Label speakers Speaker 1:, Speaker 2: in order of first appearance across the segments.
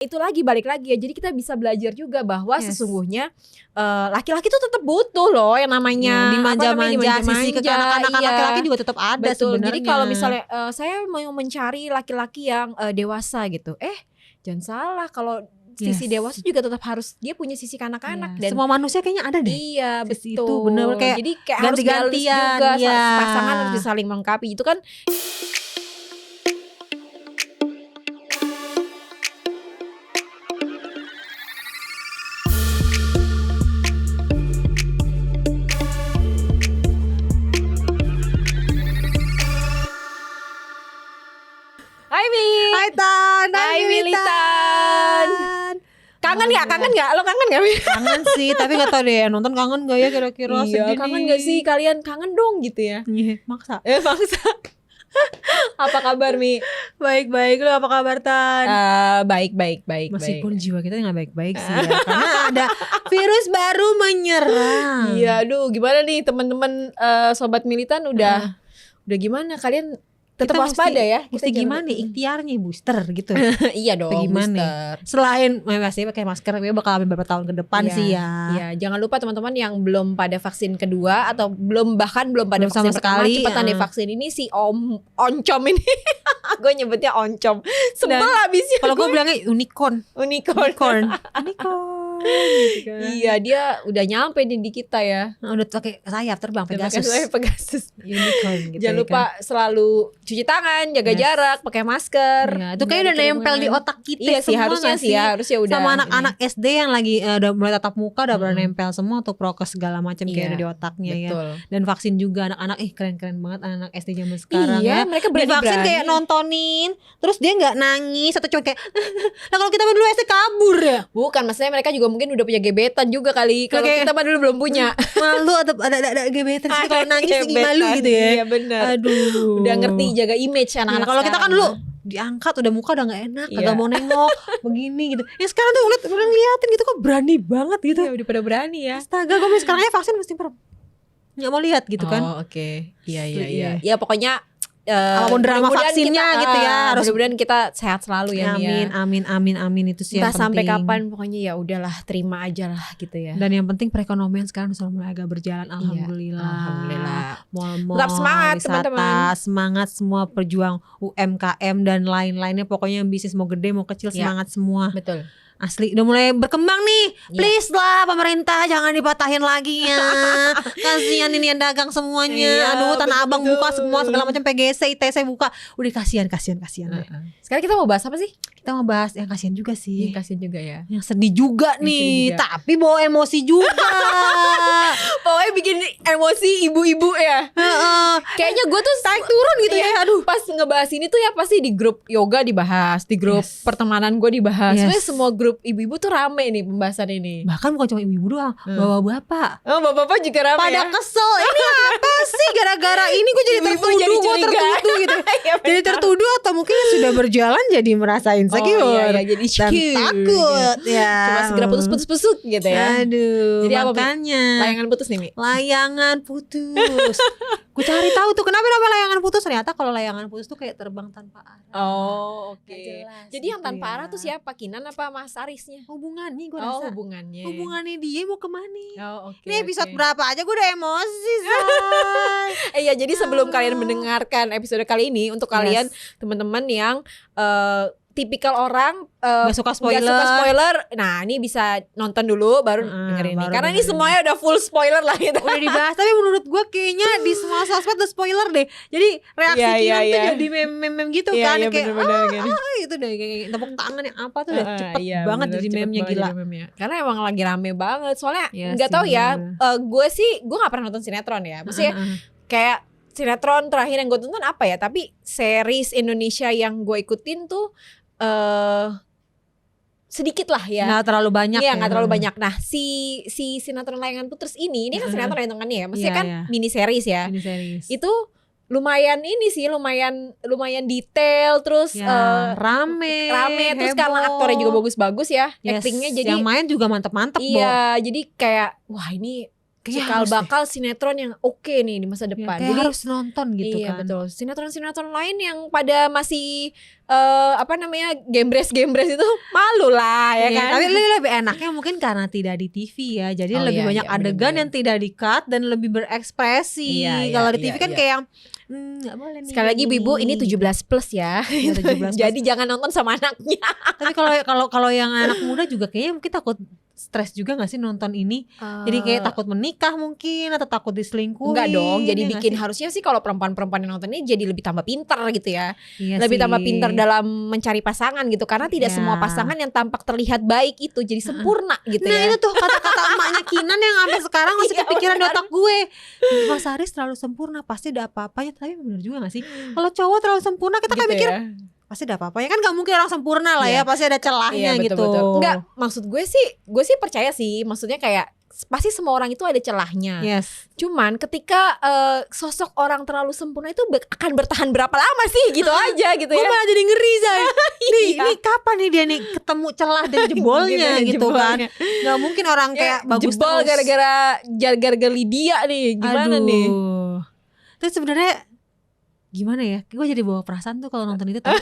Speaker 1: Itu lagi balik lagi ya. Jadi kita bisa belajar juga bahwa sesungguhnya laki-laki tuh tetap butuh loh yang namanya
Speaker 2: dimanja-manja, sisi kekanak-kanakan laki-laki juga tetap ada sebenarnya.
Speaker 1: Jadi kalau misalnya saya mau mencari laki-laki yang dewasa gitu, jangan salah, kalau sisi dewasa juga tetap harus dia punya sisi kanak-kanak. Dan
Speaker 2: semua manusia kayaknya ada deh.
Speaker 1: Iya betul.
Speaker 2: Itu bener kayak
Speaker 1: jadi kayak harus ganti-gantian juga, pasangan harus bisa saling melengkapi. Itu kan Hai Militan. Kangen gak? Lo kangen gak?
Speaker 2: Kangen sih, tapi gak tau deh nonton kangen gak ya kira-kira.
Speaker 1: Iya, kangen gak sih kalian? Kangen dong gitu ya.
Speaker 2: Iya, maksa.
Speaker 1: Apa kabar Mi?
Speaker 2: Baik-baik, lo apa kabar Tan?
Speaker 1: Baik.
Speaker 2: Meskipun jiwa kita gak baik-baik sih ya, karena ada virus baru menyerang.
Speaker 1: Iya, aduh gimana nih teman-teman sobat Militan udah gimana? Kalian tetap waspada ya.
Speaker 2: Mesti gimana ikhtiarnya booster gitu.
Speaker 1: Iya dong,
Speaker 2: booster. Selain masih pakai masker, bakal beberapa tahun ke depan sih ya.
Speaker 1: Iya, jangan lupa teman-teman yang belum pada vaksin kedua atau belum pada vaksin
Speaker 2: sama sekali,
Speaker 1: cepetan divaksin. Ini si oncom ini. Gue nyebutnya oncom. Sebel abisnya.
Speaker 2: Kalau gue bilangnya unicorn.
Speaker 1: Gitu kan. Iya, dia udah nyampe di kita ya.
Speaker 2: Udah pakai sayap terbang
Speaker 1: Pegasus.
Speaker 2: Unicorn gitu.
Speaker 1: Jangan lupa selalu cuci tangan, jaga jarak, pakai masker.
Speaker 2: Iya, itu kayak udah nempel di otak kita.
Speaker 1: Iya sih, harusnya udah.
Speaker 2: Sama anak-anak SD yang lagi udah mulai tatap muka udah pernah nempel semua untuk prokes segala macam kayak ada di otaknya. Betul. Ya. Dan vaksin juga anak-anak keren-keren banget anak-anak SD zaman sekarang.
Speaker 1: Iya, mereka berani.
Speaker 2: Vaksin kayak nontonin, terus dia nggak nangis atau cuma kayak nah kalau kita dulu SD kabur ya.
Speaker 1: Bukan, maksudnya mereka juga mungkin udah punya gebetan juga kali. Kalau kita mah dulu belum punya.
Speaker 2: Malu atau ada gebetan sih kalau nangis lagi malu gitu ya.
Speaker 1: Iya benar.
Speaker 2: Aduh.
Speaker 1: Udah ngerti jaga image anak-anak.
Speaker 2: Kalau kita kan dulu diangkat udah muka udah nggak enak, kagak mau nengok begini gitu. Ya sekarang tuh ngeliatin gitu kok berani banget gitu.
Speaker 1: Ya udah pada berani ya.
Speaker 2: Astaga, gue sekarang aja vaksin mesti nggak mau lihat gitu kan.
Speaker 1: Oh oke. Iya. Ya pokoknya
Speaker 2: apapun drama vaksinnya gitu ya, harus
Speaker 1: mudah-mudahan kita sehat selalu ya.
Speaker 2: Amin itu sih yang penting.
Speaker 1: Sampai kapan pokoknya ya udahlah, terima aja lah gitu ya.
Speaker 2: Dan yang penting perekonomian sekarang sudah mulai agak berjalan. Alhamdulillah. Mal-mal,
Speaker 1: tetap semangat
Speaker 2: wisata,
Speaker 1: teman-teman.
Speaker 2: Semangat semua perjuang UMKM dan lain-lainnya, pokoknya yang bisnis mau gede mau kecil semangat semua.
Speaker 1: Betul.
Speaker 2: Asli udah mulai berkembang nih. Please lah pemerintah jangan dipatahin lagi ya. Kasihan ini yang dagang semuanya. Aduh, Tanah Abang buka semua segala macam, PGC, ITC buka. Udah kasihan.
Speaker 1: Sekarang kita mau bahas apa sih?
Speaker 2: Kita mau bahas yang kasihan juga sih.
Speaker 1: Yang kasihan juga ya.
Speaker 2: Yang sedih juga nih, tapi bawa emosi juga.
Speaker 1: Pokoknya bikin emosi ibu-ibu ya. Kayaknya gue tuh naik turun gitu ya. Aduh, pas ngebahas ini tuh ya pasti di grup yoga dibahas, di grup pertemanan gue dibahas. Soalnya semua grup ibu-ibu tuh rame nih pembahasan ini.
Speaker 2: Bahkan bukan cuma ibu-ibu doang, bapak-bapak.
Speaker 1: Oh, bapak-bapak juga rame.
Speaker 2: Pada kesel. Ini apa sih gara-gara ini gue jadi tertuduh, gitu. Jadi tertuduh atau mungkin sudah berjalan jadi merasa insecure.
Speaker 1: Iya, jadi
Speaker 2: dan takut ya.
Speaker 1: Cuma segera putus gitu ya.
Speaker 2: Aduh,
Speaker 1: jadi
Speaker 2: makanya
Speaker 1: layangan putus nih Mi.
Speaker 2: Layangan putus. Gue cari tahu tuh kenapa namanya layangan putus. Ternyata kalau layangan putus tuh kayak terbang tanpa arah.
Speaker 1: Oh, oke. Jadi
Speaker 2: gitu
Speaker 1: yang tanpa arah tuh siapa? Kinan apa Mas Arisnya?
Speaker 2: Hubungannya gue rasa.
Speaker 1: Hubungannya
Speaker 2: dia mau kemana?
Speaker 1: Oh, oke.
Speaker 2: Ini episode berapa aja gue udah emosi,
Speaker 1: Iya, jadi sebelum kalian mendengarkan episode kali ini, untuk kalian teman-teman yang tipikal orang
Speaker 2: gak suka spoiler.
Speaker 1: Nah ini bisa nonton dulu baru dengerin ini. Karena ini semuanya udah full spoiler lah gitu.
Speaker 2: Udah dibahas. Tapi menurut gue kayaknya di semua sosmed udah spoiler deh. Jadi reaksi Kinan tuh jadi meme-meme gitu kan. Kayak itu deh kayak tepuk tangan yang apa tuh udah cepet banget jadi meme-nya gila.
Speaker 1: Karena emang lagi rame banget. Soalnya gak tahu ya, gue gak pernah nonton sinetron ya. Maksudnya kayak sinetron terakhir yang gue tonton apa ya. Tapi series Indonesia yang gue ikutin tuh sedikit lah ya.
Speaker 2: Nggak terlalu banyak.
Speaker 1: Iya, nggak terlalu banyak. Nah, si sinetron Layangan Putus ini kan sinetron hitungannya ya. Maksudnya kan mini series ya. Itu lumayan ini sih, lumayan detail, terus rame terus karena aktornya juga bagus-bagus ya, actingnya jadi
Speaker 2: yang main juga mantep-mantep.
Speaker 1: Iya, jadi kayak wah ini cikal bakal sinetron yang oke nih di masa depan.
Speaker 2: Jadi harus nonton gitu
Speaker 1: iya,
Speaker 2: kan.
Speaker 1: betul. Sinetron-sinetron lain yang pada masih gembres itu malu lah ya kan.
Speaker 2: Tapi lebih enaknya mungkin karena tidak di TV ya. Jadi lebih banyak adegan
Speaker 1: bener-bener.
Speaker 2: yang tidak di-cut dan lebih berekspresi. Kalau di TV kan kayak yang nggak boleh nih.
Speaker 1: Sekali lagi Ibu, ini 17 plus ya.
Speaker 2: 17
Speaker 1: Jadi jangan nonton sama anaknya.
Speaker 2: Tapi kalau yang anak muda juga kayaknya mungkin takut stres juga gak sih nonton ini? Jadi kayak takut menikah mungkin atau takut diselingkuhin.
Speaker 1: Enggak dong. Jadi
Speaker 2: ya
Speaker 1: bikin harusnya sih kalau perempuan-perempuan yang nonton ini jadi lebih tambah pintar gitu ya.
Speaker 2: Iya
Speaker 1: lebih
Speaker 2: sih.
Speaker 1: tambah pintar dalam mencari pasangan gitu. Karena tidak semua pasangan yang tampak terlihat baik itu jadi sempurna gitu
Speaker 2: Nah
Speaker 1: ya.
Speaker 2: itu tuh kata-kata emaknya Kinan yang sampai sekarang masih kepikiran di otak gue. Mas Haris terlalu sempurna, pasti ada apa-apanya. Tapi bener juga gak sih? Kalau cowok terlalu sempurna kita kayak
Speaker 1: Gitu
Speaker 2: mikir
Speaker 1: ya.
Speaker 2: pasti ada apa-apanya. Kan gak mungkin orang sempurna lah ya. Pasti ada celahnya
Speaker 1: Iya,
Speaker 2: gitu.
Speaker 1: betul. Enggak, maksud gue sih percaya sih. Maksudnya kayak pasti semua orang itu ada celahnya.
Speaker 2: Yes.
Speaker 1: Cuman ketika sosok orang terlalu sempurna itu akan bertahan berapa lama sih gitu aja gitu
Speaker 2: Gue
Speaker 1: ya.
Speaker 2: malah jadi ngeri Zay.
Speaker 1: Iya.
Speaker 2: Nih kapan nih dia nih ketemu celah dan jebolnya gitu kan.
Speaker 1: jebolnya.
Speaker 2: Gak mungkin orang kayak bagus
Speaker 1: jebol
Speaker 2: terus.
Speaker 1: gara-gara Lydia nih. Gimana
Speaker 2: Aduh.
Speaker 1: nih?
Speaker 2: Terus sebenarnya gimana ya? Gue jadi bawa perasaan tuh kalau nonton itu tuh.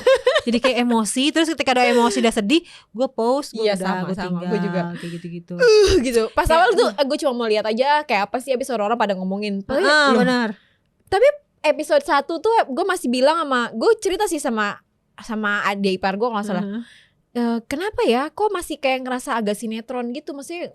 Speaker 2: Jadi kayak emosi. Terus ketika ada emosi udah sedih, gue pause, gue
Speaker 1: Iya,
Speaker 2: udah, gue
Speaker 1: sama.
Speaker 2: tinggal.
Speaker 1: Gue juga.
Speaker 2: Kayak gitu-gitu.
Speaker 1: Gitu. Pas awal tuh gue cuma mau lihat aja kayak apa sih, abis orang-orang pada ngomongin. Loh,
Speaker 2: Benar.
Speaker 1: episode 1 tuh gue masih bilang gue cerita sih sama adik ipar gue kalau nggak salah. Kenapa ya kok masih kayak ngerasa agak sinetron gitu, maksudnya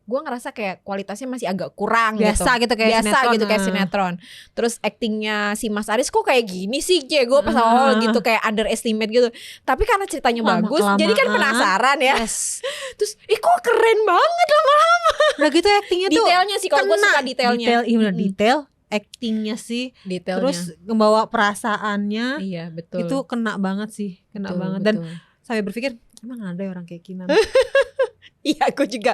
Speaker 1: gue ngerasa kayak kualitasnya masih agak kurang
Speaker 2: Biasa gitu kayak
Speaker 1: biasa
Speaker 2: sinetron.
Speaker 1: gitu kayak sinetron. Terus actingnya si Mas Aris kok kayak gini sih, kayak gue pas awal gitu kayak underestimate gitu. Tapi karena ceritanya bagus, jadi kan penasaran ya.
Speaker 2: Yes.
Speaker 1: Terus kok keren banget lama-lama.
Speaker 2: Udah gitu actingnya tuh
Speaker 1: Detailnya sih kalau gue suka detailnya.
Speaker 2: Iya benar, detail. Actingnya sih.
Speaker 1: Detailnya.
Speaker 2: Terus membawa perasaannya.
Speaker 1: Iya betul.
Speaker 2: Itu kena banget sih. Kena
Speaker 1: Betul,
Speaker 2: banget. Dan saya berpikir emang ada orang kayak Kinan.
Speaker 1: iya aku juga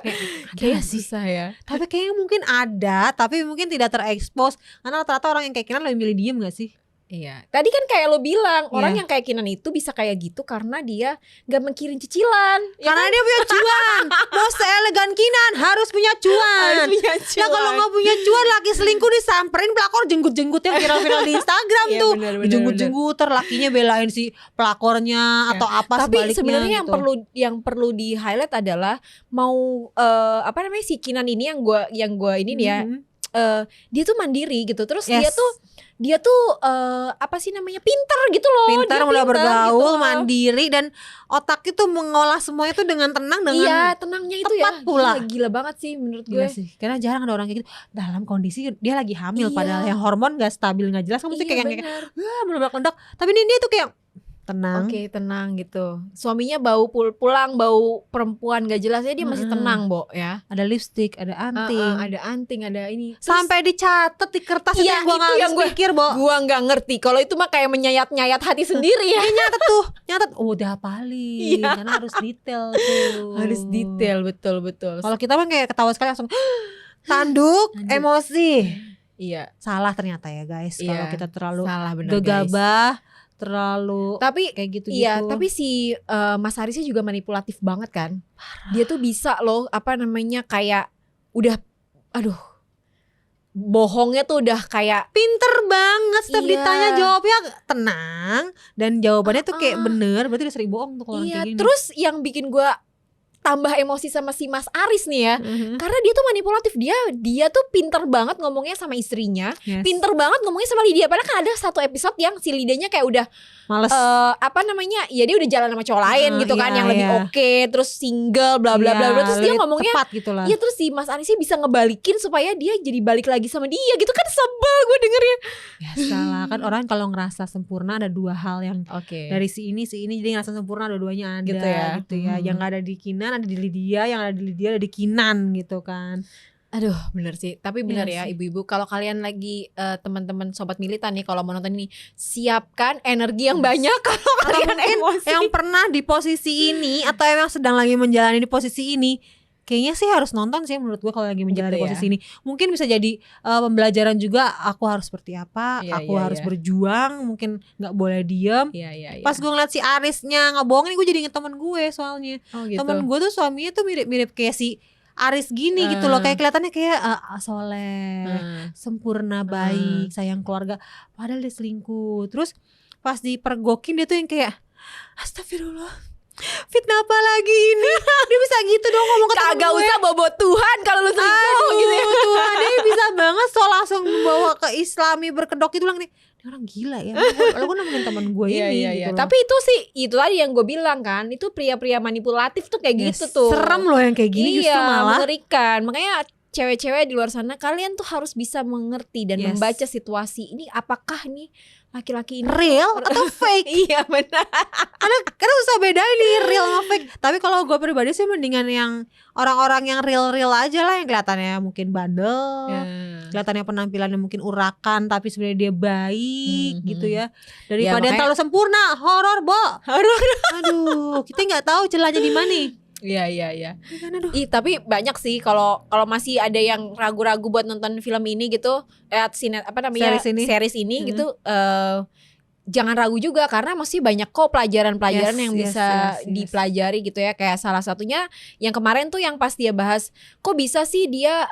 Speaker 2: Kayak
Speaker 1: sih saya.
Speaker 2: Tapi kayaknya mungkin ada, tapi mungkin tidak terekspos. Karena rata-rata orang yang kayak Kinan lebih milih diem gak sih?
Speaker 1: Iya. Tadi kan kayak lo bilang, orang
Speaker 2: Iya.
Speaker 1: yang kayak Kinan itu bisa kayak gitu karena dia gak mikirin cicilan.
Speaker 2: Karena dia punya cuan. Bos elegan Kinan harus punya cuan. Nah kalau gak punya cuan, laki selingkuh disamperin pelakor jenggut-jenggut yang viral-viral di Instagram
Speaker 1: Iya,
Speaker 2: tuh.
Speaker 1: bener,
Speaker 2: Jenggut-jenggut, lakinya belain si pelakornya atau apa
Speaker 1: Tapi
Speaker 2: sebaliknya
Speaker 1: sebenarnya
Speaker 2: gitu.
Speaker 1: yang perlu di highlight adalah mau si Kinan ini yang gua ini nih ya, dia tuh mandiri gitu. Terus
Speaker 2: Yes.
Speaker 1: dia tuh pintar gitu loh.
Speaker 2: Pintar,
Speaker 1: Dia
Speaker 2: mudah bergaul,
Speaker 1: gitu.
Speaker 2: mandiri, dan otak itu mengolah semuanya itu dengan tenang, dengan
Speaker 1: Iya, tenangnya itu ya.
Speaker 2: tepat pula.
Speaker 1: Gila banget sih menurut gue.
Speaker 2: Gila sih, karena jarang ada orang kayak gitu dalam kondisi dia lagi hamil,
Speaker 1: Iya.
Speaker 2: padahal yang hormon gak stabil, gak jelas, kamu tuh kayak
Speaker 1: bener.
Speaker 2: meledak-ledak. Tapi ini dia tuh kayak tenang.
Speaker 1: Oke, tenang gitu. Suaminya bau pulang bau perempuan gak jelas ya, dia masih tenang, Bo ya.
Speaker 2: Ada lipstick, ada anting,
Speaker 1: Ada anting, ada ini. Terus,
Speaker 2: sampai dicatat di kertas
Speaker 1: Iya,
Speaker 2: itu yang gue
Speaker 1: itu
Speaker 2: gak
Speaker 1: yang
Speaker 2: habis pikir, Bo.
Speaker 1: gua nggak ngerti. Kalau itu mah kayak menyayat-nyayat hati sendiri ya.
Speaker 2: Nyatet, udah hafalin,
Speaker 1: Iya.
Speaker 2: karena harus detail tuh.
Speaker 1: Harus detail, betul.
Speaker 2: Kalau kita mah kayak ketawa sekali langsung tanduk, emosi.
Speaker 1: Iya,
Speaker 2: Salah ternyata ya guys, kalau
Speaker 1: Iya.
Speaker 2: kita terlalu
Speaker 1: salah benar guys.
Speaker 2: gegabah, terlalu
Speaker 1: Tapi
Speaker 2: kayak gitu-gitu.
Speaker 1: iya, tapi si Mas Harisnya juga manipulatif banget kan. Dia tuh bisa loh, kayak udah bohongnya tuh udah kayak
Speaker 2: pinter banget, setiap
Speaker 1: Iya.
Speaker 2: ditanya jawabnya tenang, dan jawabannya tuh kayak bener, berarti udah sering bohong tuh kalau orang
Speaker 1: iya.
Speaker 2: kayak gini.
Speaker 1: Terus yang bikin gua tambah emosi sama si Mas Aris nih ya, karena dia tuh manipulatif. Dia tuh pinter banget ngomongnya sama istrinya,
Speaker 2: Yes.
Speaker 1: pinter banget ngomongnya sama Lydia. Padahal kan ada satu episode yang si Lydianya kayak udah
Speaker 2: Males.
Speaker 1: ya dia udah jalan sama cowok lain gitu kan,
Speaker 2: iya,
Speaker 1: yang lebih
Speaker 2: iya.
Speaker 1: oke, terus single bla bla bla bla. Terus dia
Speaker 2: lebih
Speaker 1: ngomongnya
Speaker 2: tepat gitu lah.
Speaker 1: iya, terus si Mas Arisnya bisa ngebalikin supaya dia jadi balik lagi sama dia gitu kan. Sebel gue dengernya.
Speaker 2: Biasalah kan, orang kalau ngerasa sempurna ada dua hal yang
Speaker 1: Oke.
Speaker 2: dari si ini jadi ngerasa sempurna, dua-duanya ada
Speaker 1: Gitu ya.
Speaker 2: Yang gak ada di Kinan ada di Lydia, yang ada di Lydia ada di Kinan gitu kan.
Speaker 1: Aduh, bener sih. Tapi bener
Speaker 2: Iya
Speaker 1: ya
Speaker 2: sih.
Speaker 1: ibu-ibu, kalau kalian lagi teman-teman sobat militan nih, kalau mau nonton ini, siapkan energi yang banyak kalau
Speaker 2: Atau
Speaker 1: kalian
Speaker 2: mungkin
Speaker 1: emosi.
Speaker 2: yang pernah di posisi ini atau emang sedang lagi menjalani di posisi ini, kayaknya sih harus nonton sih menurut gua kalau lagi menjalani
Speaker 1: Gitu ya.
Speaker 2: posisi ini. Mungkin bisa jadi pembelajaran juga, aku harus seperti apa,
Speaker 1: Iya,
Speaker 2: aku
Speaker 1: iya,
Speaker 2: harus
Speaker 1: iya.
Speaker 2: berjuang, mungkin nggak boleh diem.
Speaker 1: Iya.
Speaker 2: Pas gue ngeliat si Arisnya ngebohongin, gue jadi inget temen gue soalnya.
Speaker 1: Oh gitu.
Speaker 2: Temen gue tuh suaminya tuh mirip-mirip kayak si Aris gini gitu loh, kayak kelihatannya kayak soleh, sempurna, baik, sayang keluarga, padahal dia selingkuh. Terus pas dipergokin dia tuh yang kayak astagfirullah, fitnah apa lagi ini? Dia bisa gitu dong ngomong ke temen
Speaker 1: Kagak
Speaker 2: gue.
Speaker 1: usah bawa Tuhan kalau lu selingkuh gitu ya.
Speaker 2: Tuhan, dia bisa banget langsung bawa ke Islami berkedok itu bilang nih, ini orang gila ya. Lalu gue nemenin temen gue ini gitu loh.
Speaker 1: Tapi itu sih, itu tadi yang gue bilang kan, itu pria-pria manipulatif tuh kayak gitu tuh.
Speaker 2: Serem loh yang kayak gini justru malah.
Speaker 1: Mengerikan. Makanya cewek-cewek di luar sana, kalian tuh harus bisa mengerti dan membaca situasi ini, apakah nih laki-laki ini
Speaker 2: real atau fake.
Speaker 1: Iya benar.
Speaker 2: Karena susah bedain nih real sama fake. Tapi kalau gue pribadi sih mendingan yang orang-orang yang real aja lah, yang kelihatannya mungkin bandel, kelihatannya penampilannya mungkin urakan tapi sebenarnya dia baik gitu ya. Daripada yang terlalu sempurna, horor, horor. Aduh, kita nggak tahu celahnya di mana.
Speaker 1: Iya. Tapi banyak sih kalau masih ada yang ragu-ragu buat nonton film ini gitu, series ini gitu, jangan ragu juga karena masih banyak kok pelajaran-pelajaran yang bisa dipelajari gitu ya. Kayak salah satunya yang kemarin tuh yang pas dia bahas, kok bisa sih dia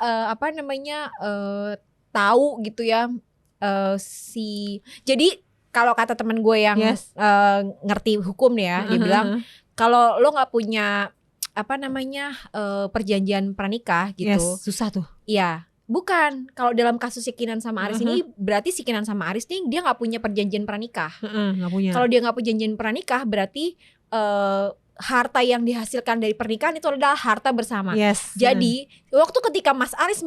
Speaker 1: tahu gitu ya, jadi kalau kata temen gue yang ngerti hukum nih ya, dia bilang kalau lo nggak punya perjanjian pranikah gitu,
Speaker 2: susah tuh.
Speaker 1: Iya, bukan. Kalau dalam kasus si Kinan sama Aris ini, berarti si Kinan sama Aris nih dia nggak punya perjanjian pranikah.
Speaker 2: Nggak punya.
Speaker 1: Kalau dia nggak punya perjanjian pranikah, berarti harta yang dihasilkan dari pernikahan itu adalah harta bersama. Jadi waktu ketika Mas Aris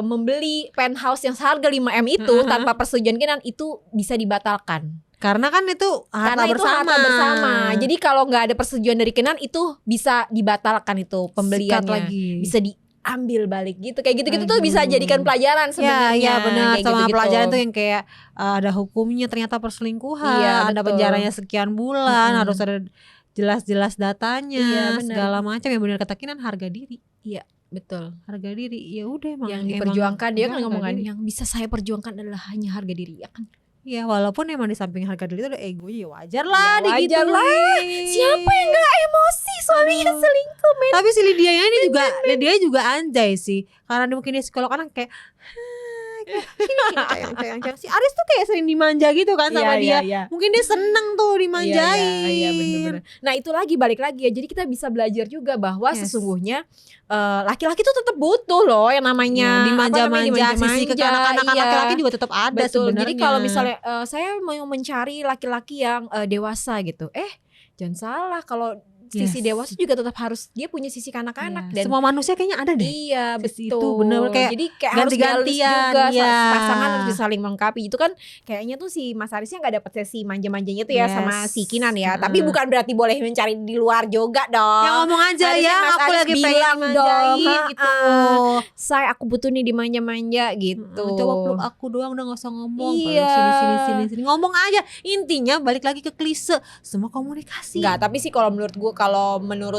Speaker 1: membeli penthouse yang seharga 5M itu tanpa persetujuan Kinan, itu bisa dibatalkan.
Speaker 2: Karena kan itu harta bersama.
Speaker 1: Jadi kalau nggak ada persetujuan dari Kinan, itu bisa dibatalkan itu pembeliannya. Bisa diambil balik gitu. Kayak gitu-gitu tuh bisa jadikan pelajaran sebenarnya.
Speaker 2: Iya benar. Sama
Speaker 1: gitu-gitu.
Speaker 2: Pelajaran tuh yang kayak ada hukumnya ternyata perselingkuhan, ada penjaranya sekian bulan, harus ada jelas-jelas datanya, segala macam. Yang benar kata Kinan, harga diri.
Speaker 1: Iya. Betul,
Speaker 2: harga diri. Ya udah emang
Speaker 1: yang diperjuangkan, dia kan ngomongan yang bisa saya perjuangkan adalah hanya harga diri, ya kan.
Speaker 2: Ya walaupun emang di samping harga diri itu ada ego, ya wajar lah
Speaker 1: wajar lah. Siapa yang gak emosi suaminya selingkuh, men.
Speaker 2: Tapi si Lydia ini juga, Lydia juga anjay sih. Karena mungkin dia psikolog, kan kayak sayang. Si Aris tuh kayak sering dimanja gitu kan sama dia. Mungkin dia seneng tuh dimanjain.
Speaker 1: Iya bener-bener. Nah itu balik lagi ya. Jadi kita bisa belajar juga bahwa sesungguhnya laki-laki tuh tetap butuh loh yang namanya
Speaker 2: dimanja-manja. Sisi kekanak-kanakan laki-laki juga tetap ada sebenarnya.
Speaker 1: Jadi kalau misalnya saya mau mencari laki-laki yang dewasa gitu, jangan salah, kalau sisi dewasa juga tetap harus dia punya sisi kanak-kanak. Dan
Speaker 2: semua manusia kayaknya ada deh.
Speaker 1: Iya betul.
Speaker 2: Itu bener kayak
Speaker 1: jadi kayak ganti-gantian
Speaker 2: juga,
Speaker 1: pasangan harus saling melengkapi. Itu kan kayaknya tuh si Mas Arisnya nggak dapet sesi manja-manjanya tuh ya sama si Kinan ya. Tapi bukan berarti boleh mencari di luar juga dong.
Speaker 2: Ya ngomong aja
Speaker 1: harusnya
Speaker 2: ya,
Speaker 1: Mas
Speaker 2: aku
Speaker 1: Aris
Speaker 2: lagi
Speaker 1: bilang
Speaker 2: pengen
Speaker 1: dong
Speaker 2: gitu.
Speaker 1: Aku butuh nih dimanja-manja gitu.
Speaker 2: Coba peluk aku doang, udah gak usah ngomong. Sini. Ngomong aja. Intinya balik lagi ke klise, semua komunikasi.
Speaker 1: Enggak, tapi sih kalau menurut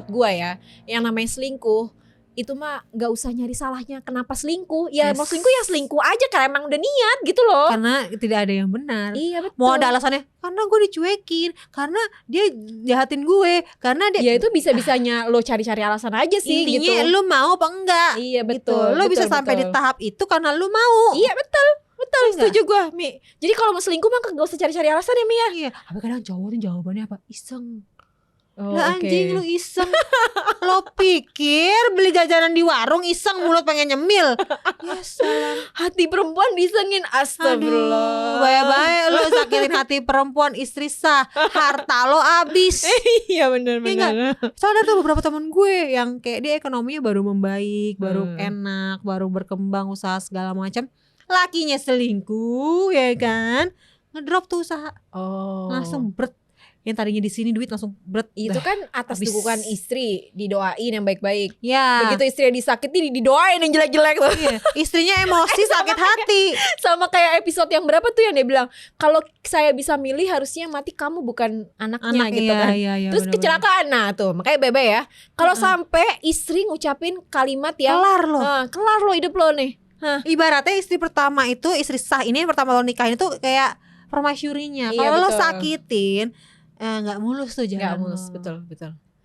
Speaker 1: gue ya, yang namanya selingkuh itu mah gak usah nyari salahnya kenapa selingkuh. Ya mau selingkuh ya selingkuh aja karena emang udah niat gitu loh.
Speaker 2: Karena tidak ada yang benar.
Speaker 1: Iya betul.
Speaker 2: Mau ada alasannya karena gue dicuekin, karena dia jahatin gue, karena dia.
Speaker 1: Ya itu bisa-bisanya lo cari-cari alasan aja sih.
Speaker 2: Intinya
Speaker 1: gitu.
Speaker 2: lo mau apa enggak.
Speaker 1: Iya betul.
Speaker 2: Lo bisa sampai di tahap itu karena lo mau.
Speaker 1: Iya betul. Setuju gue, Mi. Jadi kalau mau selingkuh mah gak usah cari-cari alasan ya, Mi ya.
Speaker 2: Iya. Tapi kadang cowok tuh jawabannya apa? Iseng.
Speaker 1: Lah
Speaker 2: anjing lu iseng. Lo pikir beli jajanan di warung iseng mulut pengen nyemil. Ya salah.
Speaker 1: Hati perempuan disengin, astagfirullah.
Speaker 2: Baik-baik lo sakitin hati perempuan, istri sah, harta lo abis.
Speaker 1: Iya benar.
Speaker 2: Soalnya tuh beberapa temen gue yang kayak dia ekonominya baru membaik, baru enak, baru berkembang usaha segala macam. Lakinya selingkuh ya kan, ngedrop tuh usaha. Langsung berat. Yang tadinya di sini duit langsung berat.
Speaker 1: Itu kan atas dukungan istri, didoain yang baik-baik.
Speaker 2: Ya.
Speaker 1: Begitu istri disakiti didoain yang jelek-jelek tuh.
Speaker 2: Iya. Istrinya emosi sakit hati.
Speaker 1: Sama kayak episode yang berapa tuh yang dia bilang, kalau saya bisa milih harusnya mati kamu bukan anaknya gitu kan.
Speaker 2: Iya,
Speaker 1: terus kecelakaan. Nah tuh makanya Bebe ya, kalau sampai istri ngucapin kalimat yang kelar lo hidup lo nih.
Speaker 2: Ibaratnya istri pertama itu, istri sah ini yang pertama lo nikahin itu kayak permasyurinya. Kalau lo sakitin nggak mulus tuh jalan.
Speaker 1: Nggak mulus, betul.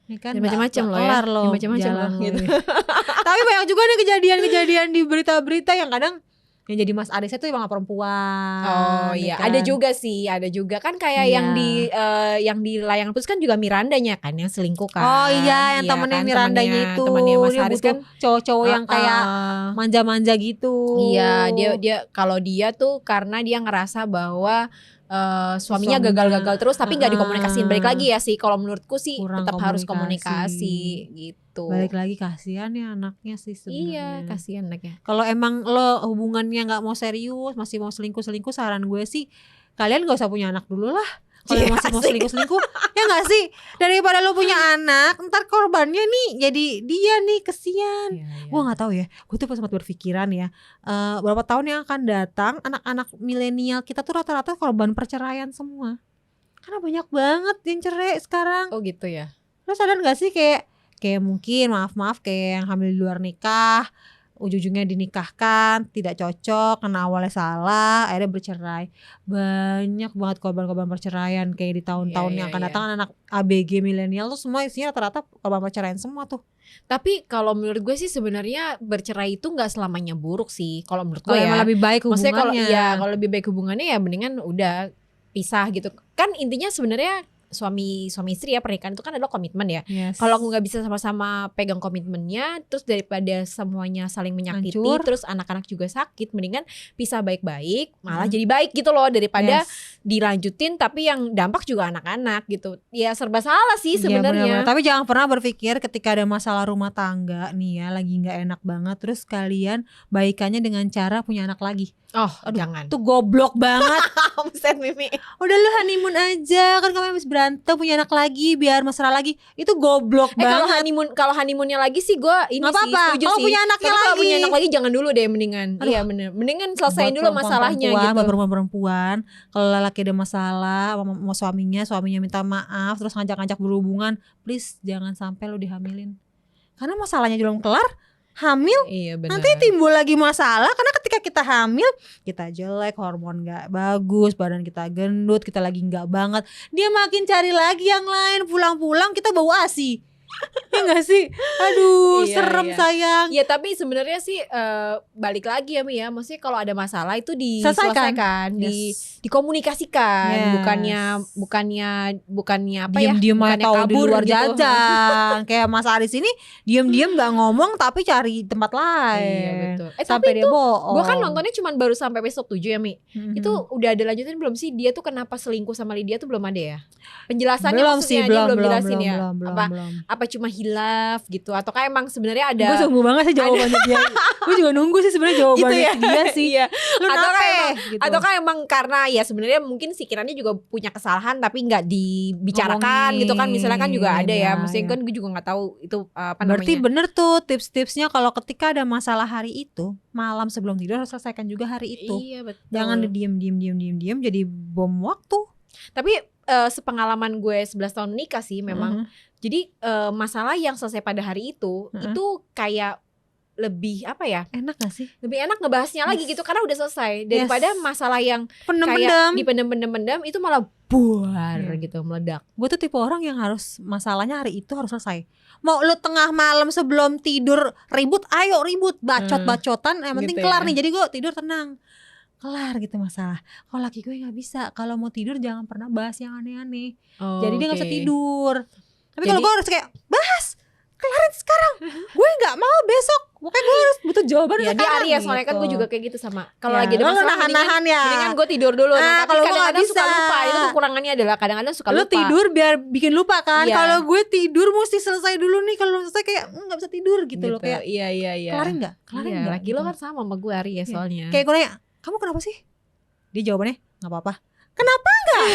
Speaker 2: Ya kan,
Speaker 1: Dan macam-macam
Speaker 2: nggak
Speaker 1: loh ya.
Speaker 2: kelar loh,
Speaker 1: Macam-macam
Speaker 2: jalan
Speaker 1: loh,
Speaker 2: lo
Speaker 1: gitu.
Speaker 2: nih. Tapi banyak juga nih kejadian-kejadian di berita-berita yang kadang yang jadi Mas Arisnya tuh emang perempuan.
Speaker 1: Oh
Speaker 2: ya
Speaker 1: iya,
Speaker 2: kan?
Speaker 1: ada juga sih, ada juga kan kayak
Speaker 2: Iya.
Speaker 1: yang di layangan putus kan juga Mirandanya kan yang selingkuh kan.
Speaker 2: Oh iya, yang temennya
Speaker 1: kan,
Speaker 2: Mirandanya itu.
Speaker 1: temannya Mas
Speaker 2: Dia
Speaker 1: Haris
Speaker 2: butuh
Speaker 1: kan
Speaker 2: cowok-cowok yang kayak manja-manja gitu.
Speaker 1: iya, dia kalau dia tuh karena dia ngerasa bahwa suaminya
Speaker 2: Suaminya,
Speaker 1: gagal-gagal terus tapi nggak dikomunikasiin. Balik lagi ya sih, kalau menurutku sih
Speaker 2: Kurang
Speaker 1: tetap harus
Speaker 2: komunikasi.
Speaker 1: komunikasi gitu.
Speaker 2: Balik lagi kasihan ya anaknya sih sebenarnya.
Speaker 1: Iya, kasihan anaknya.
Speaker 2: Kalau emang lo hubungannya nggak mau serius, masih mau selingkuh-selingkuh, saran gue sih kalian gak usah punya anak dulu lah. Kalau
Speaker 1: Iya,
Speaker 2: masih mau
Speaker 1: asik.
Speaker 2: selingkuh-selingkuh, ya nggak sih? Daripada lo punya anak, ntar korbannya nih jadi dia nih, kesian.
Speaker 1: Iya.
Speaker 2: Gue nggak tahu ya, gue tuh sempat berpikiran ya, berapa tahun yang akan datang anak-anak milenial kita tuh rata-rata korban perceraian semua. Karena banyak banget yang cerai sekarang.
Speaker 1: Oh gitu ya.
Speaker 2: Lo sadar gak sih kayak mungkin maaf kayak yang hamil di luar nikah, ujung-ujungnya dinikahkan, tidak cocok, karena awalnya salah, akhirnya bercerai. Banyak banget korban-korban perceraian kayak di tahun-tahun
Speaker 1: Iya,
Speaker 2: yang akan
Speaker 1: iya.
Speaker 2: datang. Anak ABG milenial tuh semua isinya rata-rata korban perceraian semua tuh.
Speaker 1: Tapi kalau menurut gue sih sebenarnya bercerai itu nggak selamanya buruk sih. Kalau menurut gue
Speaker 2: Kalau
Speaker 1: ya.
Speaker 2: emang lebih baik
Speaker 1: Maksudnya kalau
Speaker 2: hubungannya.
Speaker 1: kalau lebih baik hubungannya ya mendingan udah pisah gitu. Kan intinya sebenarnya suami istri ya, pernikahan itu kan adalah komitmen ya.
Speaker 2: Yes.
Speaker 1: Kalau nggak bisa sama-sama pegang komitmennya, terus daripada semuanya saling menyakiti,
Speaker 2: Hancur.
Speaker 1: terus anak-anak juga sakit, mendingan pisah baik-baik, malah jadi baik gitu loh, daripada
Speaker 2: Yes.
Speaker 1: dilanjutin tapi yang dampak juga anak-anak gitu. Ya serba salah sih
Speaker 2: Iya,
Speaker 1: sebenarnya.
Speaker 2: benar-benar. Tapi jangan pernah berpikir ketika ada masalah rumah tangga nih ya, lagi nggak enak banget, terus kalian baikannya dengan cara punya anak lagi.
Speaker 1: Oh,
Speaker 2: Aduh,
Speaker 1: jangan.
Speaker 2: Tuh goblok banget.
Speaker 1: Buset Mimi.
Speaker 2: Udah lu honeymoon aja, kan kamu habis berantem punya anak lagi biar mesra lagi. Itu goblok
Speaker 1: Kalau
Speaker 2: banget.
Speaker 1: honeymoonnya lagi sih gue ini
Speaker 2: Nggak
Speaker 1: sih
Speaker 2: apa-apa.
Speaker 1: setuju
Speaker 2: Kalau
Speaker 1: sih.
Speaker 2: punya anaknya
Speaker 1: Tapi kalau
Speaker 2: lagi.
Speaker 1: punya anak lagi jangan dulu deh mendingan.
Speaker 2: Aduh.
Speaker 1: Iya bener. Mendingan selesaiin
Speaker 2: Buat
Speaker 1: dulu masalahnya
Speaker 2: perempuan-perempuan,
Speaker 1: gitu.
Speaker 2: buat perempuan-perempuan, kalau laki ada masalah sama suaminya minta maaf terus ngajak-ngajak berhubungan, please jangan sampai lu dihamilin. Karena masalahnya belum kelar, hamil
Speaker 1: Iya benar.
Speaker 2: nanti timbul lagi masalah. Karena ketika kita hamil, kita jelek, hormon gak bagus, badan kita gendut, kita lagi gak banget, dia makin cari lagi yang lain. Pulang-pulang kita bau ASI. Ya gak sih? Aduh,
Speaker 1: Iya,
Speaker 2: serem
Speaker 1: iya.
Speaker 2: sayang.
Speaker 1: Ya tapi sebenarnya sih balik lagi ya Mi ya. Maksudnya kalau ada masalah itu
Speaker 2: Selesaikan.
Speaker 1: diselesaikan,
Speaker 2: Yes.
Speaker 1: dikomunikasikan,
Speaker 2: Yes.
Speaker 1: bukannya apa ya?
Speaker 2: Diem-diem aja
Speaker 1: Bukannya
Speaker 2: tahu di
Speaker 1: kabur
Speaker 2: luar
Speaker 1: gitu.
Speaker 2: jajan. Kayak Mas Aris ini diem-diem gak ngomong tapi cari tempat lain.
Speaker 1: Iya betul.
Speaker 2: Sampai
Speaker 1: Tapi
Speaker 2: dia bohong.
Speaker 1: gue kan nontonnya cuma baru sampai episode 7 ya Mi.
Speaker 2: Mhm.
Speaker 1: Itu udah ada lanjutin belum sih? Dia tuh kenapa selingkuh sama Lydia tuh belum ada ya? Penjelasannya
Speaker 2: belum
Speaker 1: maksudnya
Speaker 2: sih,
Speaker 1: dia belum
Speaker 2: belum
Speaker 1: jelasin ya.
Speaker 2: belum.
Speaker 1: Apa cuma hilaf gitu atau kayak emang sebenarnya ada
Speaker 2: Gue sungguh banget sih jawabannya dia. Gue juga nunggu sih sebenarnya jawabannya
Speaker 1: ya?
Speaker 2: dia sih.
Speaker 1: Iya.
Speaker 2: Lu
Speaker 1: Atau
Speaker 2: kenapa?
Speaker 1: kayak
Speaker 2: Gitu.
Speaker 1: Atau kan emang karena ya sebenarnya mungkin si Kirannya juga punya kesalahan tapi nggak dibicarakan
Speaker 2: Ngomongin.
Speaker 1: gitu kan, misalnya kan juga ada ya.
Speaker 2: Ya,
Speaker 1: Maksudnya
Speaker 2: ya.
Speaker 1: kan gue juga nggak tahu itu apa
Speaker 2: Berarti
Speaker 1: namanya.
Speaker 2: bener tuh tips-tipsnya kalau ketika ada masalah hari itu, malam sebelum tidur harus selesaikan juga hari itu.
Speaker 1: Iya betul.
Speaker 2: Jangan diem jadi bom waktu.
Speaker 1: Tapi sepengalaman gue 11 tahun nikah sih memang. Jadi masalah yang selesai pada hari itu kayak lebih apa ya?
Speaker 2: Enak gak sih?
Speaker 1: Lebih enak ngebahasnya lagi gitu karena udah selesai daripada masalah yang
Speaker 2: Pendem-pendem.
Speaker 1: kayak dipendem-pendem itu malah buar gitu, meledak.
Speaker 2: Gue tuh tipe orang yang harus masalahnya hari itu harus selesai. Mau lu tengah malam sebelum tidur ribut, ayo ribut, bacot-bacotan, yang penting
Speaker 1: Gitu
Speaker 2: kelar
Speaker 1: ya.
Speaker 2: nih. Jadi gue tidur tenang, kelar gitu masalah. Kalau laki gue nggak bisa, kalau mau tidur jangan pernah bahas yang aneh-aneh. Jadi dia nggak bisa tidur. Tapi kalau
Speaker 1: Jadi-
Speaker 2: gue harus kayak bahas, kelarin sekarang. Gue nggak mau besok. Pokoknya gue harus butuh jawaban
Speaker 1: Ya dia
Speaker 2: sekarang.
Speaker 1: Ari ya, soalnya kan
Speaker 2: gitu.
Speaker 1: gue juga kayak gitu sama. Kalau
Speaker 2: Ya,
Speaker 1: lagi ada
Speaker 2: lo
Speaker 1: masalah
Speaker 2: nahan-nahan ya.
Speaker 1: mendingan gue tidur dulu.
Speaker 2: Ah,
Speaker 1: Tapi
Speaker 2: kalau gue nggak
Speaker 1: kadang-kadang suka
Speaker 2: bisa.
Speaker 1: lupa. Itu kekurangannya adalah kadang-kadang suka
Speaker 2: Lu
Speaker 1: lupa.
Speaker 2: tidur biar bikin lupa kan.
Speaker 1: Iya.
Speaker 2: Kalau gue tidur mesti selesai dulu nih. Kalau selesai kayak nggak bisa tidur gitu loh, kayak
Speaker 1: Iya.
Speaker 2: kelarin nggak? Kelarin
Speaker 1: Iya,
Speaker 2: nggak?
Speaker 1: laki lo kan sama sama gue Ari ya
Speaker 2: Iya.
Speaker 1: soalnya.
Speaker 2: Kayak gue nanya, kamu kenapa sih? Dia jawabannya nggak apa-apa. Kenapa nggak?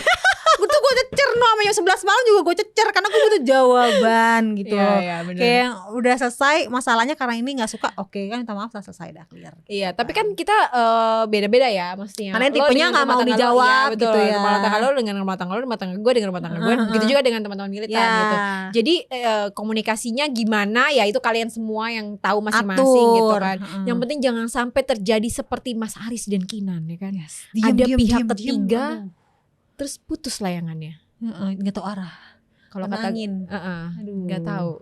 Speaker 2: Gue cecer no, sama jam 11 malam juga gue cecer karena gue butuh jawaban gitu loh.
Speaker 1: Iya, benar.
Speaker 2: Kayak udah selesai masalahnya karena ini nggak suka, oke kan, minta maaf, selesai dah, clear.
Speaker 1: Iya, tapi kan kita beda-beda ya maksudnya.
Speaker 2: Karena
Speaker 1: Lo
Speaker 2: tipenya
Speaker 1: dengan
Speaker 2: nggak
Speaker 1: rumah
Speaker 2: mau
Speaker 1: tangga lo,
Speaker 2: dijawab
Speaker 1: iya, betul.
Speaker 2: gitu ya.
Speaker 1: Rumah tangga lo dengan rumah tangga lo, rumah tangga gue dengan rumah tangga gue. Begitu juga dengan teman-teman militan
Speaker 2: Ya.
Speaker 1: gitu. Jadi komunikasinya gimana ya itu kalian semua yang tahu masing-masing
Speaker 2: Atur.
Speaker 1: gitu kan. Yang penting jangan sampai terjadi seperti Mas Aris dan Kinan ya kan.
Speaker 2: Diem,
Speaker 1: Ada
Speaker 2: diem,
Speaker 1: pihak
Speaker 2: diem,
Speaker 1: ketiga
Speaker 2: diem.
Speaker 1: terus putus layangannya.
Speaker 2: Nggak tahu arah.
Speaker 1: Kalau
Speaker 2: Kena
Speaker 1: kata
Speaker 2: angin.
Speaker 1: Aduh, nggak tahu.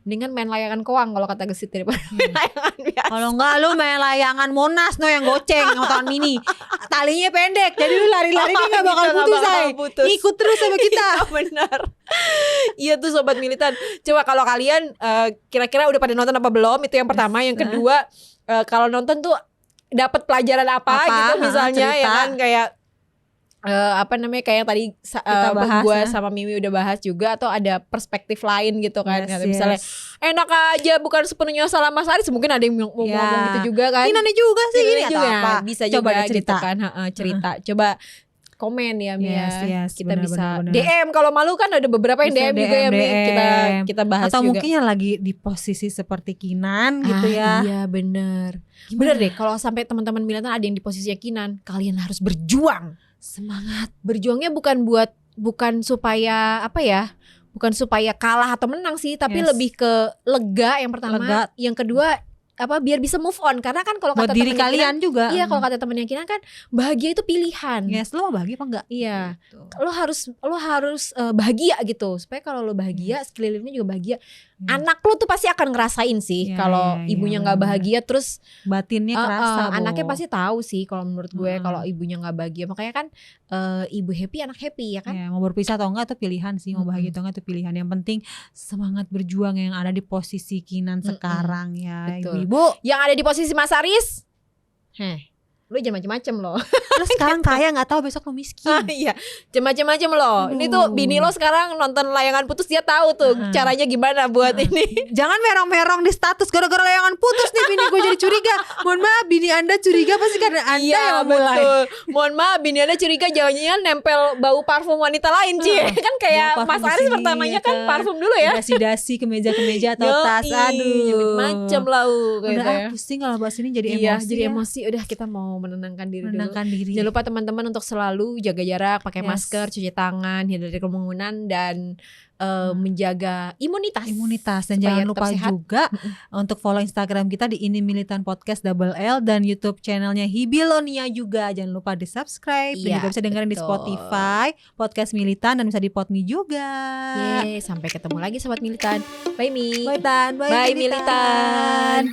Speaker 1: Mendingan main layangan koang kalau kata gesit daripada main layangan biasa.
Speaker 2: Kalau enggak lu main layangan Monas yang goceng yang tahun mini. Talinya pendek jadi lu lari-lari dia gak bakal
Speaker 1: Kita nggak
Speaker 2: putus,
Speaker 1: bakal
Speaker 2: say.
Speaker 1: putus.
Speaker 2: Ikut terus sama kita.
Speaker 1: Iya, benar. Iya tuh sobat militan. Coba kalau kalian kira-kira udah pada nonton apa belum? Itu yang pertama. Yang kedua, kalau nonton tuh dapat pelajaran apa gitu misalnya,
Speaker 2: cerita.
Speaker 1: ya kan, kayak apa namanya, kayak yang tadi
Speaker 2: Kita bahas,
Speaker 1: gue
Speaker 2: ya.
Speaker 1: sama Mimi udah bahas juga, atau ada perspektif lain gitu kan.
Speaker 2: Yes,
Speaker 1: Kayak misalnya enak aja, bukan sepenuhnya salah Mas Aris, mungkin ada yang mau ngomong gitu juga kan.
Speaker 2: Ini aneh juga sih
Speaker 1: Gini
Speaker 2: gini atau
Speaker 1: juga
Speaker 2: apa.
Speaker 1: bisa
Speaker 2: Coba
Speaker 1: juga
Speaker 2: deh cerita.
Speaker 1: gitu kan. Cerita. Coba komen ya Mia.
Speaker 2: Yes,
Speaker 1: Kita
Speaker 2: benar,
Speaker 1: bisa
Speaker 2: benar.
Speaker 1: DM, kalau malu kan ada beberapa yang
Speaker 2: Bisa
Speaker 1: DM juga ya Mi. Kita bahas
Speaker 2: atau
Speaker 1: juga.
Speaker 2: mungkin yang lagi di posisi seperti Kinan gitu ya.
Speaker 1: Iya bener. Bener deh, kalau sampai teman-teman militan ada yang di posisinya Kinan, kalian harus berjuang.
Speaker 2: Semangat.
Speaker 1: Berjuangnya bukan supaya apa ya? Bukan supaya kalah atau menang sih, tapi
Speaker 2: Yes.
Speaker 1: lebih ke lega yang pertama.
Speaker 2: Lega.
Speaker 1: Yang kedua biar bisa move on, karena kan kalau
Speaker 2: Buat
Speaker 1: kata
Speaker 2: diri
Speaker 1: temennya
Speaker 2: kalian
Speaker 1: Kinan,
Speaker 2: juga.
Speaker 1: iya, kalau kata temennya Kinan kan bahagia itu pilihan.
Speaker 2: Yes, lo mau bahagia apa enggak?
Speaker 1: Iya.
Speaker 2: Gitu.
Speaker 1: Lo harus bahagia gitu, supaya kalau lo bahagia, sekelilingnya juga bahagia. Anak lo tuh pasti akan ngerasain sih
Speaker 2: Iya,
Speaker 1: kalau
Speaker 2: iya,
Speaker 1: ibunya
Speaker 2: iya,
Speaker 1: nggak
Speaker 2: benar.
Speaker 1: bahagia, terus
Speaker 2: Batinnya kerasa. Bo.
Speaker 1: anaknya pasti tahu sih kalau menurut gue kalau ibunya nggak bahagia. Makanya kan ibu happy, anak happy ya kan.
Speaker 2: Ya, mau berpisah atau enggak itu pilihan sih, mau bahagia atau enggak itu pilihan. Yang penting semangat berjuang yang ada di posisi Kinan sekarang ya,
Speaker 1: Betul.
Speaker 2: ibu-ibu.
Speaker 1: Yang ada di posisi Mas Aris, lu jangan macem-macem loh.
Speaker 2: Lo sekarang kaya nggak tahu besok lo miskin.
Speaker 1: Iya, macem-macem loh. Ini tuh bini lo sekarang nonton layangan putus, dia tahu tuh caranya gimana buat ini.
Speaker 2: Jangan merong-merong di status gara-gara layangan putus nih bini gue jadi curiga. Mohon maaf bini Anda curiga pasti karena Anda
Speaker 1: Iya
Speaker 2: yang mulai.
Speaker 1: betul. Mohon maaf, bini Anda curiga jangan-jangan nempel bau parfum wanita lain, Ci. Kan kayak
Speaker 2: Bau
Speaker 1: Mas
Speaker 2: parfum
Speaker 1: Aris
Speaker 2: di sini,
Speaker 1: pertamanya
Speaker 2: ya
Speaker 1: kan parfum dulu ya.
Speaker 2: Dasi-dasi ke meja atau tas. Aduh.
Speaker 1: macem lah gitu
Speaker 2: Udah
Speaker 1: ya.
Speaker 2: pusing kalau bahas ini jadi
Speaker 1: Iya,
Speaker 2: emosi.
Speaker 1: jadi
Speaker 2: ya.
Speaker 1: emosi. Udah, kita mau menenangkan diri dulu.
Speaker 2: Menenangkan diri.
Speaker 1: Jangan lupa teman-teman untuk selalu jaga jarak, pakai
Speaker 2: Yes.
Speaker 1: masker, cuci tangan, hindari kerumunan, dan menjaga imunitas.
Speaker 2: Dan
Speaker 1: supaya
Speaker 2: jangan
Speaker 1: tetap
Speaker 2: lupa
Speaker 1: sehat.
Speaker 2: juga untuk follow Instagram kita di Ini Militan Podcast _L dan YouTube channelnya Hibilonia juga. Jangan lupa di subscribe dan
Speaker 1: Iya,
Speaker 2: juga bisa dengerin di
Speaker 1: betul.
Speaker 2: Spotify Podcast Militan dan bisa di Podme juga.
Speaker 1: Yeay, sampai ketemu lagi sobat militan. Bye Mi.
Speaker 2: Bye Tan,
Speaker 1: Bye, Militan.